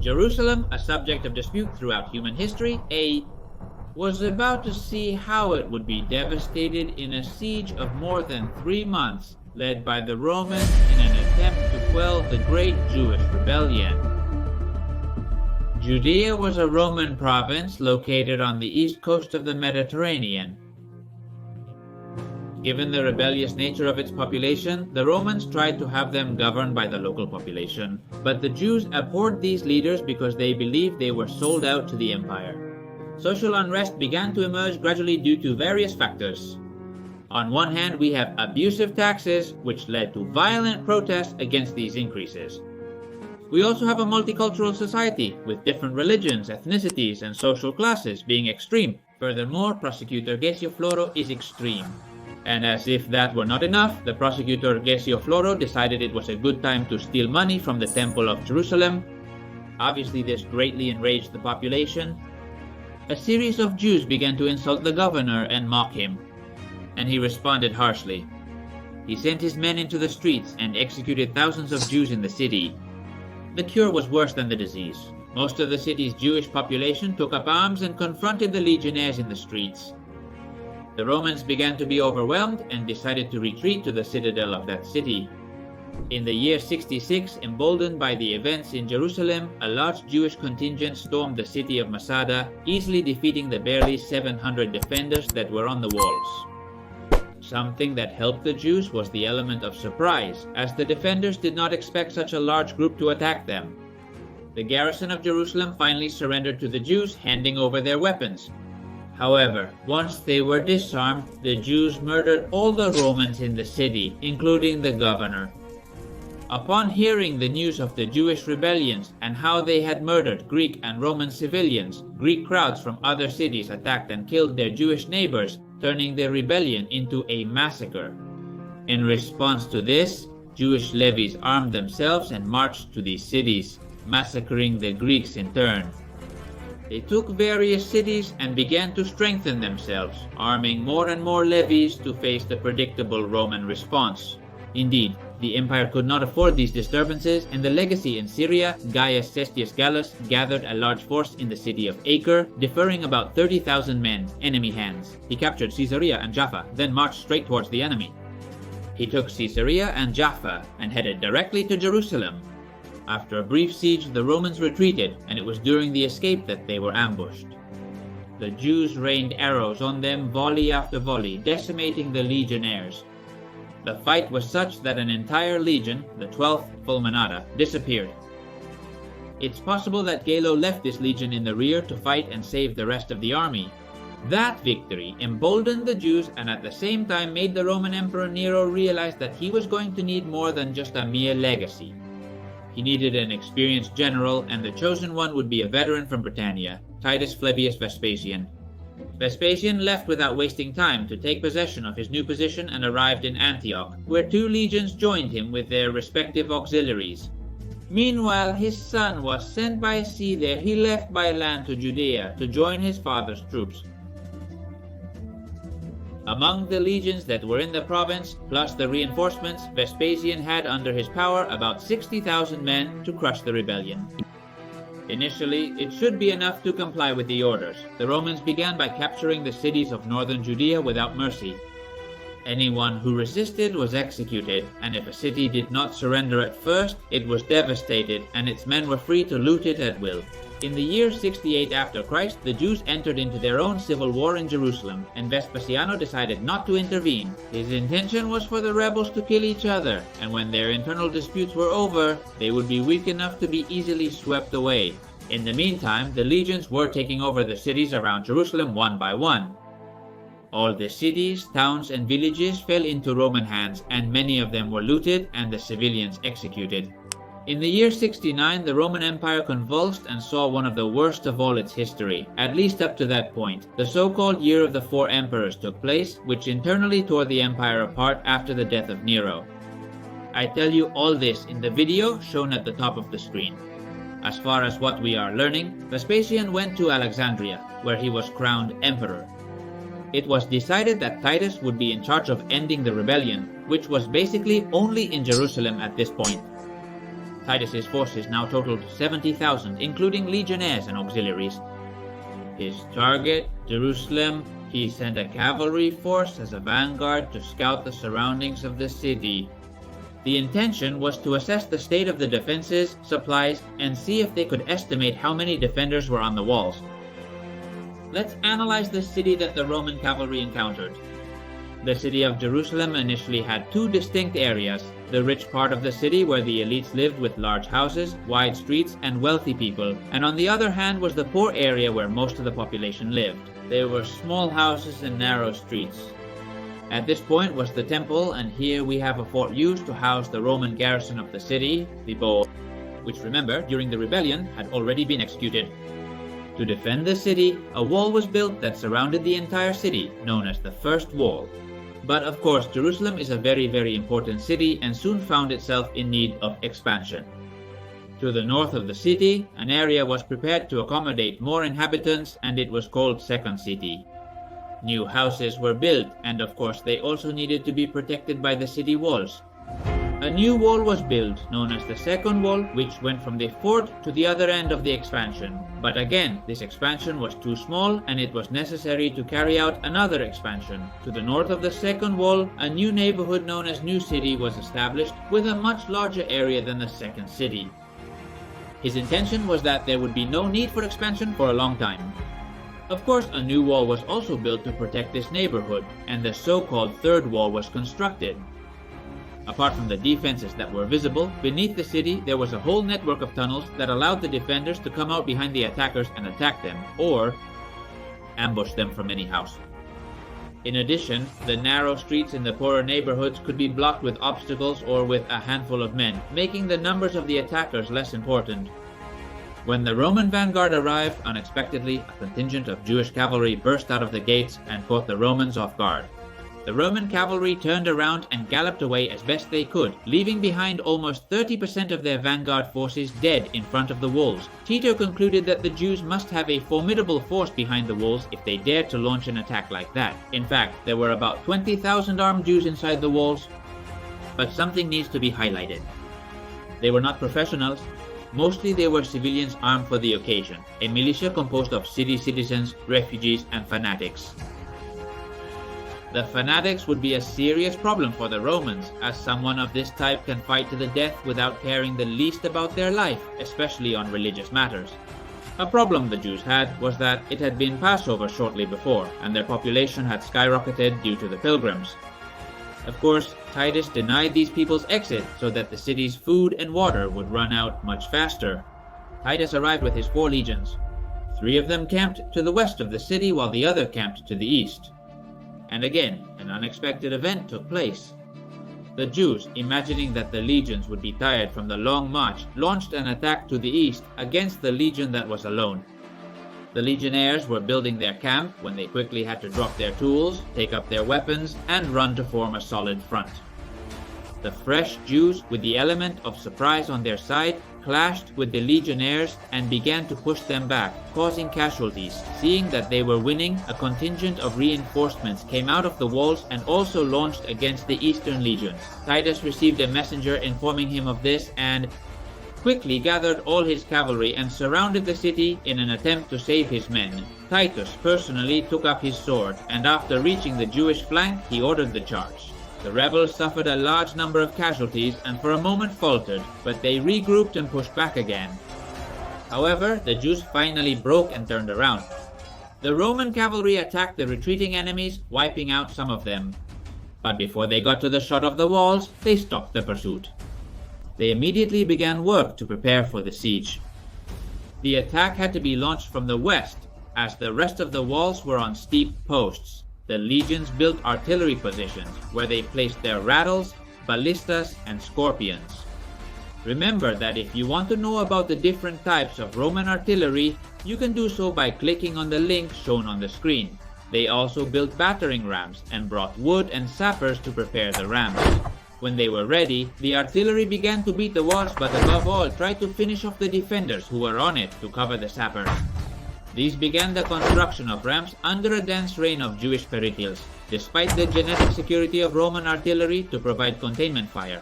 Jerusalem, a subject of dispute throughout human history, was about to see how it would be devastated in a siege of more than 3 months, led by the Romans in an attempt to quell the Great Jewish Rebellion. Judea was a Roman province located on the east coast of the Mediterranean. Given the rebellious nature of its population, the Romans tried to have them governed by the local population, but the Jews abhorred these leaders because they believed they were sold out to the empire. Social unrest began to emerge gradually due to various factors. On one hand, we have abusive taxes, which led to violent protests against these increases. We also have a multicultural society, with different religions, ethnicities, and social classes being extreme. Furthermore, Prosecutor Gesio Floro is extreme. And as if that were not enough, the Prosecutor Gesio Floro decided it was a good time to steal money from the Temple of Jerusalem. Obviously, this greatly enraged the population. A series of Jews began to insult the governor and mock him, and he responded harshly. He sent his men into the streets and executed thousands of Jews in the city. The cure was worse than the disease. Most of the city's Jewish population took up arms and confronted the legionnaires in the streets. The Romans began to be overwhelmed and decided to retreat to the citadel of that city. In the year 66, emboldened by the events in Jerusalem, a large Jewish contingent stormed the city of Masada, easily defeating the barely 700 defenders that were on the walls. Something that helped the Jews was the element of surprise, as the defenders did not expect such a large group to attack them. The garrison of Jerusalem finally surrendered to the Jews, handing over their weapons. However, once they were disarmed, the Jews murdered all the Romans in the city, including the governor. Upon hearing the news of the Jewish rebellions and how they had murdered Greek and Roman civilians, Greek crowds from other cities attacked and killed their Jewish neighbors, turning their rebellion into a massacre. In response to this, Jewish levies armed themselves and marched to these cities, massacring the Greeks in turn. They took various cities and began to strengthen themselves, arming more and more levies to face the predictable Roman response. Indeed, the empire could not afford these disturbances, and the legacy in Syria, Gaius Cestius Gallus, gathered a large force in the city of Acre, deferring about 30,000 men, enemy hands. He captured Caesarea and Jaffa, then marched straight towards the enemy. He took Caesarea and Jaffa and headed directly to Jerusalem. After a brief siege, the Romans retreated, and it was during the escape that they were ambushed. The Jews rained arrows on them volley after volley, decimating the legionnaires. The fight was such that an entire legion, the 12th Fulminata, disappeared. It's possible that Galo left this legion in the rear to fight and save the rest of the army. That victory emboldened the Jews and at the same time made the Roman Emperor Nero realize that he was going to need more than just a mere legacy. He needed an experienced general, and the chosen one would be a veteran from Britannia, Titus Flavius Vespasian. Vespasian left without wasting time to take possession of his new position and arrived in Antioch, where 2 legions joined him with their respective auxiliaries. Meanwhile, his son was sent by sea there. He left by land to Judea to join his father's troops. Among the legions that were in the province, plus the reinforcements, Vespasian had under his power about 60,000 men to crush the rebellion. Initially, it should be enough to comply with the orders. The Romans began by capturing the cities of northern Judea without mercy. Anyone who resisted was executed, and if a city did not surrender at first, it was devastated, and its men were free to loot it at will. In the year 68 after Christ, the Jews entered into their own civil war in Jerusalem, and Vespasiano decided not to intervene. His intention was for the rebels to kill each other, and when their internal disputes were over, they would be weak enough to be easily swept away. In the meantime, the legions were taking over the cities around Jerusalem one by one. All the cities, towns, and villages fell into Roman hands, and many of them were looted and the civilians executed. In the year 69, the Roman Empire convulsed and saw one of the worst of all its history, at least up to that point. The so-called Year of the Four Emperors took place, which internally tore the empire apart after the death of Nero. I tell you all this in the video shown at the top of the screen. As far as what we are learning, Vespasian went to Alexandria, where he was crowned emperor. It was decided that Titus would be in charge of ending the rebellion, which was basically only in Jerusalem at this point. Titus's forces now totaled 70,000, including legionnaires and auxiliaries. His target, Jerusalem, he sent a cavalry force as a vanguard to scout the surroundings of the city. The intention was to assess the state of the defenses, supplies, and see if they could estimate how many defenders were on the walls. Let's analyze the city that the Roman cavalry encountered. The city of Jerusalem initially had two distinct areas: the rich part of the city where the elites lived with large houses, wide streets, and wealthy people, and on the other hand was the poor area where most of the population lived. There were small houses and narrow streets. At this point was the temple, and here we have a fort used to house the Roman garrison of the city, the Bo, which, remember, during the rebellion had already been executed. To defend the city, a wall was built that surrounded the entire city, known as the First Wall. But of course, Jerusalem is a very important city and soon found itself in need of expansion. To the north of the city, an area was prepared to accommodate more inhabitants, and it was called Second City. New houses were built, and of course they also needed to be protected by the city walls. A new wall was built, known as the Second Wall, which went from the fort to the other end of the expansion. But again, this expansion was too small, and it was necessary to carry out another expansion. To the north of the Second Wall, a new neighborhood known as New City was established, with a much larger area than the Second City. His intention was that there would be no need for expansion for a long time. Of course, a new wall was also built to protect this neighborhood, and the so-called Third Wall was constructed. Apart from the defenses that were visible, beneath the city there was a whole network of tunnels that allowed the defenders to come out behind the attackers and attack them, or ambush them from any house. In addition, the narrow streets in the poorer neighborhoods could be blocked with obstacles or with a handful of men, making the numbers of the attackers less important. When the Roman vanguard arrived, unexpectedly, a contingent of Jewish cavalry burst out of the gates and caught the Romans off guard. The Roman cavalry turned around and galloped away as best they could, leaving behind almost 30% of their vanguard forces dead in front of the walls. Tito concluded that the Jews must have a formidable force behind the walls if they dared to launch an attack like that. In fact, there were about 20,000 armed Jews inside the walls. But something needs to be highlighted. They were not professionals. Mostly they were civilians armed for the occasion, a militia composed of city citizens, refugees, and fanatics. The fanatics would be a serious problem for the Romans, as someone of this type can fight to the death without caring the least about their life, especially on religious matters. A problem the Jews had was that it had been Passover shortly before, and their population had skyrocketed due to the pilgrims. Of course, Titus denied these people's exit so that the city's food and water would run out much faster. Titus arrived with his 4 legions. 3 of them camped to the west of the city while the other camped to the east. And again, an unexpected event took place. The Jews, imagining that the legions would be tired from the long march, launched an attack to the east against the legion that was alone. The legionnaires were building their camp when they quickly had to drop their tools, take up their weapons, and run to form a solid front. The fresh Jews, with the element of surprise on their side, clashed with the legionnaires and began to push them back, causing casualties. Seeing that they were winning, a contingent of reinforcements came out of the walls and also launched against the Eastern Legion. Titus received a messenger informing him of this and quickly gathered all his cavalry and surrounded the city in an attempt to save his men. Titus personally took up his sword, and after reaching the Jewish flank, he ordered the charge. The rebels suffered a large number of casualties and for a moment faltered, but they regrouped and pushed back again. However, the Jews finally broke and turned around. The Roman cavalry attacked the retreating enemies, wiping out some of them. But before they got to the shot of the walls, they stopped the pursuit. They immediately began work to prepare for the siege. The attack had to be launched from the west, as the rest of the walls were on steep posts. The legions built artillery positions, where they placed their rattles, ballistas, and scorpions. Remember that if you want to know about the different types of Roman artillery, you can do so by clicking on the link shown on the screen. They also built battering rams and brought wood and sappers to prepare the rams. When they were ready, the artillery began to beat the walls, but above all tried to finish off the defenders who were on it to cover the sappers. These began the construction of rams under a dense rain of Jewish peritils, despite the genetic security of Roman artillery to provide containment fire.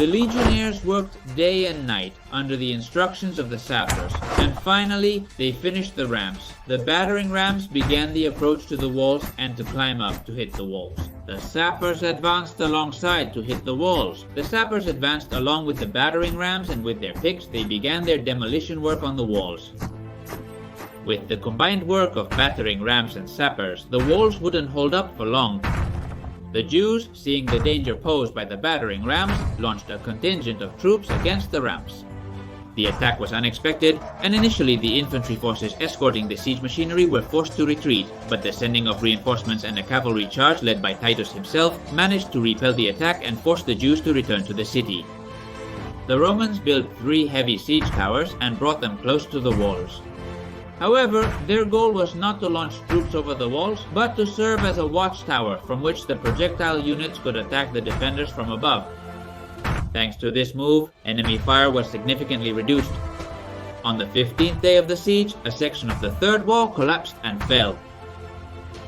The legionnaires worked day and night under the instructions of the sappers, and finally they finished the ramps. The battering rams began the approach to the walls and to climb up to hit the walls. The sappers advanced alongside to hit the walls. The sappers advanced along with the battering rams, and with their picks they began their demolition work on the walls. With the combined work of battering rams and sappers, the walls wouldn't hold up for long. The Jews, seeing the danger posed by the battering rams, launched a contingent of troops against the ramps. The attack was unexpected, and initially the infantry forces escorting the siege machinery were forced to retreat, but the sending of reinforcements and a cavalry charge led by Titus himself managed to repel the attack and force the Jews to return to the city. The Romans built 3 heavy siege towers and brought them close to the walls. However, their goal was not to launch troops over the walls, but to serve as a watchtower from which the projectile units could attack the defenders from above. Thanks to this move, enemy fire was significantly reduced. On the 15th day of the siege, a section of the third wall collapsed and fell.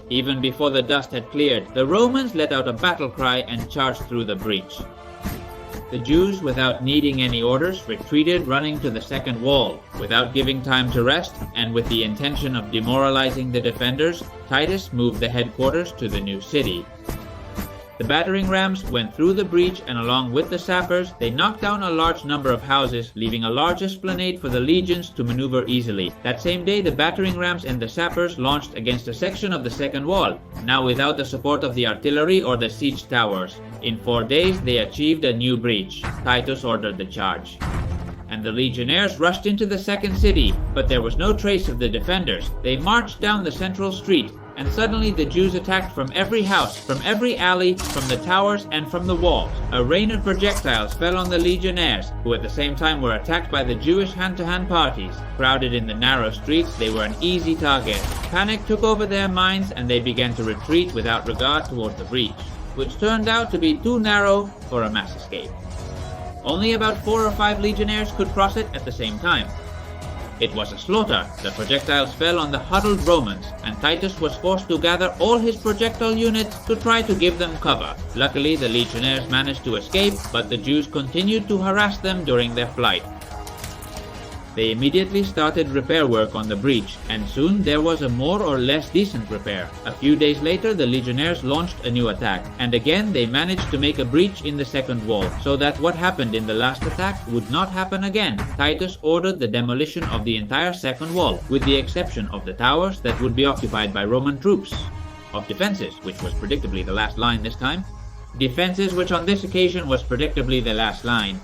Even before the dust had cleared, the Romans let out a battle cry and charged through the breach. The Jews, without needing any orders, retreated, running to the second wall. Without giving time to rest, and with the intention of demoralizing the defenders, Titus moved the headquarters to the new city. The battering rams went through the breach, and along with the sappers, they knocked down a large number of houses, leaving a large esplanade for the legions to maneuver easily. That same day, the battering rams and the sappers launched against a section of the second wall, now without the support of the artillery or the siege towers. In 4 days, they achieved a new breach. Titus ordered the charge. And the legionnaires rushed into the second city, but there was no trace of the defenders. They marched down the central street, and suddenly the Jews attacked from every house, from every alley, from the towers, and from the walls. A rain of projectiles fell on the legionnaires, who at the same time were attacked by the Jewish hand-to-hand parties. Crowded in the narrow streets, they were an easy target. Panic took over their minds, and they began to retreat without regard towards the breach, which turned out to be too narrow for a mass escape. Only about 4 or 5 legionnaires could cross it at the same time. It was a slaughter. The projectiles fell on the huddled Romans, and Titus was forced to gather all his projectile units to try to give them cover. Luckily, the legionnaires managed to escape, but the Jews continued to harass them during their flight. They immediately started repair work on the breach, and soon there was a more or less decent repair. A few days later, the legionnaires launched a new attack, and again they managed to make a breach in the second wall, so that what happened in the last attack would not happen again. Titus ordered the demolition of the entire second wall, with the exception of the towers that would be occupied by Roman troops. Of defenses, which was predictably the last line this time. Defenses, which on this occasion was predictably the last line.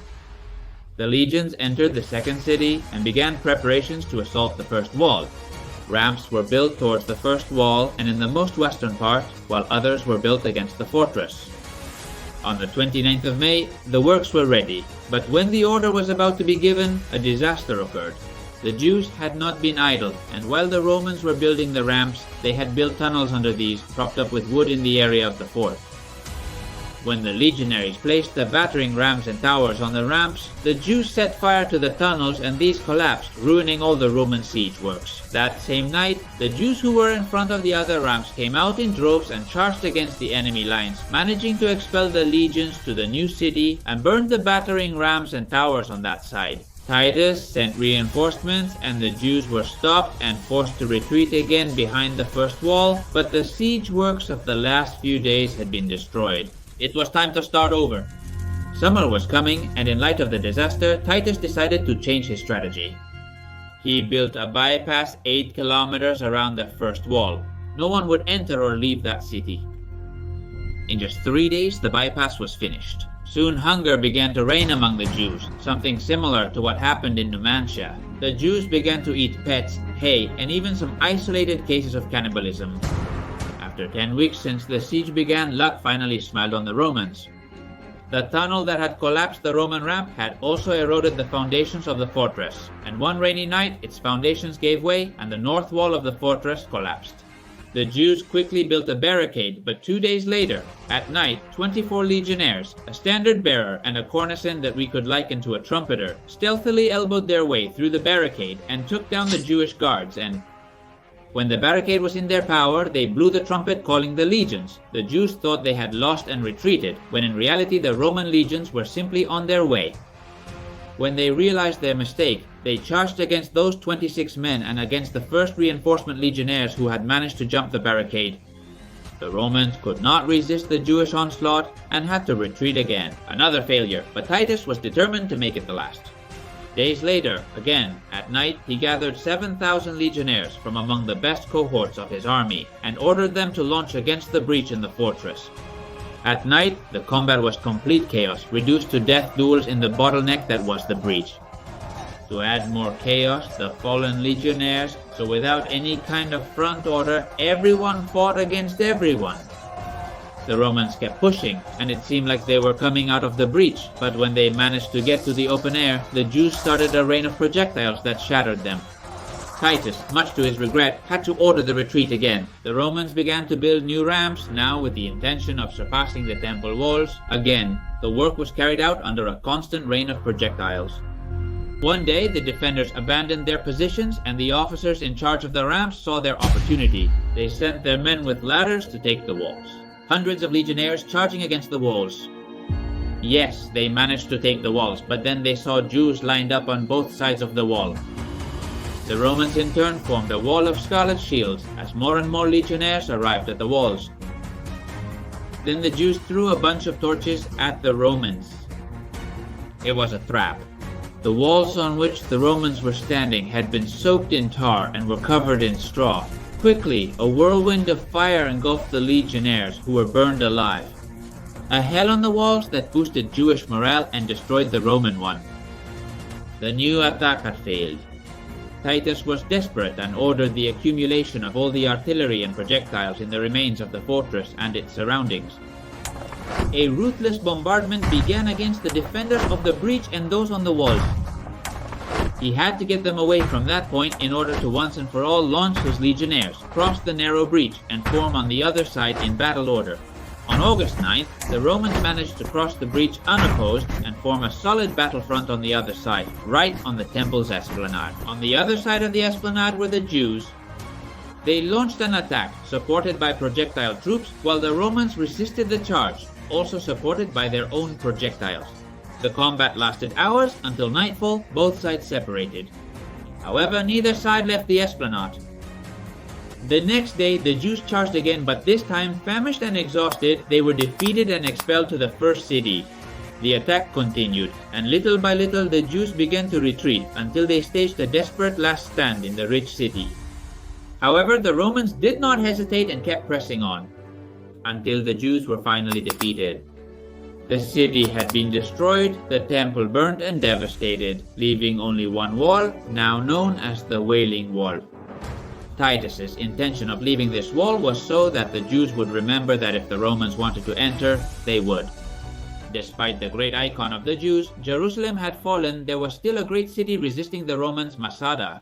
The legions entered the second city and began preparations to assault the first wall. Ramps were built towards the first wall and in the most western part, while others were built against the fortress. On the 29th of May, the works were ready, but when the order was about to be given, a disaster occurred. The Jews had not been idle, and while the Romans were building the ramps, they had built tunnels under these, propped up with wood in the area of the fort. When the legionaries placed the battering rams and towers on the ramps, the Jews set fire to the tunnels and these collapsed, ruining all the Roman siege works. That same night, the Jews who were in front of the other ramps came out in droves and charged against the enemy lines, managing to expel the legions to the new city and burned the battering rams and towers on that side. Titus sent reinforcements and the Jews were stopped and forced to retreat again behind the first wall, but the siege works of the last few days had been destroyed. It was time to start over. Summer was coming, and in light of the disaster, Titus decided to change his strategy. He built a bypass 8 kilometers around the first wall. No one would enter or leave that city. In just 3 days, the bypass was finished. Soon hunger began to reign among the Jews, something similar to what happened in Numantia. The Jews began to eat pets, hay, and even some isolated cases of cannibalism. After 10 weeks since the siege began, luck finally smiled on the Romans. The tunnel that had collapsed the Roman ramp had also eroded the foundations of the fortress, and one rainy night its foundations gave way and the north wall of the fortress collapsed. The Jews quickly built a barricade, but 2 days later, at night, 24 legionnaires, a standard bearer and a cornicean that we could liken to a trumpeter, stealthily elbowed their way through the barricade and took down the Jewish guards and When the barricade was in their power, they blew the trumpet calling the legions. The Jews thought they had lost and retreated, when in reality the Roman legions were simply on their way. When they realized their mistake, they charged against those 26 men and against the first reinforcement legionnaires who had managed to jump the barricade. The Romans could not resist the Jewish onslaught and had to retreat again. Another failure, but Titus was determined to make it the last. Days later, again, at night, he gathered 7,000 legionnaires from among the best cohorts of his army and ordered them to launch against the breach in the fortress. At night, the combat was complete chaos, reduced to death duels in the bottleneck that was the breach. To add more chaos, the fallen legionnaires, so without any kind of front order, everyone fought against everyone. The Romans kept pushing, and it seemed like they were coming out of the breach, but when they managed to get to the open air, the Jews started a rain of projectiles that shattered them. Titus, much to his regret, had to order the retreat again. The Romans began to build new ramps, now with the intention of surpassing the temple walls. Again, the work was carried out under a constant rain of projectiles. One day, the defenders abandoned their positions, and the officers in charge of the ramps saw their opportunity. They sent their men with ladders to take the walls. Hundreds of legionnaires charging against the walls. Yes, they managed to take the walls, but then they saw Jews lined up on both sides of the wall. The Romans in turn formed a wall of scarlet shields as more and more legionnaires arrived at the walls. Then the Jews threw a bunch of torches at the Romans. It was a trap. The walls on which the Romans were standing had been soaked in tar and were covered in straw. Quickly, a whirlwind of fire engulfed the legionnaires, who were burned alive. A hell on the walls that boosted Jewish morale and destroyed the Roman one. The new attack had failed. Titus was desperate and ordered the accumulation of all the artillery and projectiles in the remains of the fortress and its surroundings. A ruthless bombardment began against the defenders of the breach and those on the walls. He had to get them away from that point in order to once and for all launch his legionnaires, cross the narrow breach, and form on the other side in battle order. On August 9th, the Romans managed to cross the breach unopposed and form a solid battlefront on the other side, right on the temple's esplanade. On the other side of the esplanade were the Jews. They launched an attack, supported by projectile troops, while the Romans resisted the charge, also supported by their own projectiles. The combat lasted hours until nightfall, both sides separated. However, neither side left the esplanade. The next day, the Jews charged again, but this time, famished and exhausted, they were defeated and expelled to the first city. The attack continued, and little by little the Jews began to retreat until they staged a desperate last stand in the rich city. However, the Romans did not hesitate and kept pressing on, until the Jews were finally defeated. The city had been destroyed, the temple burnt and devastated, leaving only one wall, now known as the Wailing Wall. Titus's intention of leaving this wall was so that the Jews would remember that if the Romans wanted to enter, they would. Despite the great icon of the Jews, Jerusalem had fallen, there was still a great city resisting the Romans, Masada.